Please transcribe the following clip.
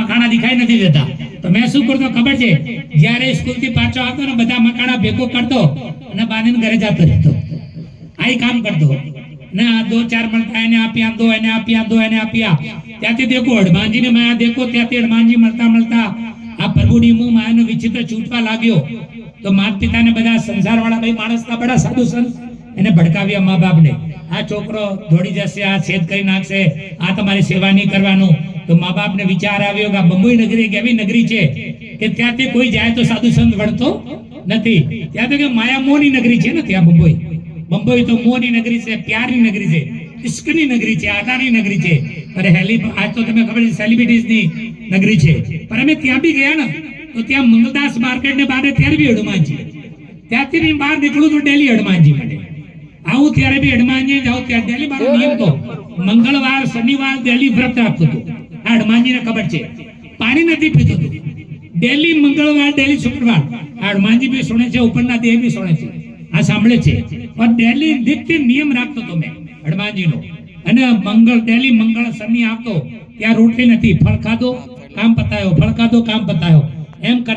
મકાણા દિખાઈ નથી દેતા તો મેં શું કરતો ખબર છે જ્યારે સ્કૂલ થી પાછો આવતો ને બધા મકાણા ભેગો કરતો અને બાંધીને ઘરે જતો રહેતો આઈ કામ કરતો ને આ દો ચાર મળતા એને આપ્યા દો એને આપ્યા દો એને આપ્યા ત્યાંથી દેખો હનુમાનજી ને માયા દેખો ત્યાંથી હનુમાનજી મળતા મળતા આ પ્રભુની મું માયાનો વિચિત્ર છૂટવા લાગ્યો તો માતા પિતાને બધા સંસાર વાળા ભાઈ માણસના બડા સાધુ સંત એને ભડકાવ્યા મા બાપને આ છોકરો દોડી જશે આ છેદ કરી નાખશે આ તમારી સેવા નહીં કરવાનું તો મા બાપને વિચાર આવ્યો કે બંબઈ નગરી એક એવી નગરી છે કે ત્યાંથી કોઈ જાય તો સાધુ સંત વળતો નથી ત્યાં તો કે માયા મોની નગરી છે ને ત્યાં બંબઈ તો મોની નગરી છે પ્યારની નગરી છે ઇશ્કની નગરી છે આટાની નગરી છે અરે આજ તો તમે ખબર છે સેલિબ્રિટીઝની નગરી છે પણ અમે ત્યાં બી ગયા ને તો ત્યાં મંગલદાસ માર્કેટ ને બહાર ત્યારે બી હનુમાનજી ત્યાંથી બહાર નીકળું તો ડેલી હનુમાનજી માટે આવું ત્યારે બી હનુમાનજી જાઉં ત્યારે ડેલી મારો નિયમ તો મંગળવાર શનિવાર ડેલી વ્રત રાખતો હતો આ હનુમાનજીને ખબર છે પાણી નથી પીતો હતો ડેલી મંગળવાર ડેલી શુક્રવાર આ હનુમાનજી બી સુણે છે ઉપરના દેહ બી સુણે છે આ સાંભળે છે પણ ડેલી નિત્ય નિયમ રાખતો હતો મેં હનુમાનજીનો અને ડેલી મંગળ શનિ આવતો ત્યાં રોટલી નથી ફળ ખાધો કામ પતાયો ફળ ખાધો કામ પતાયો એમ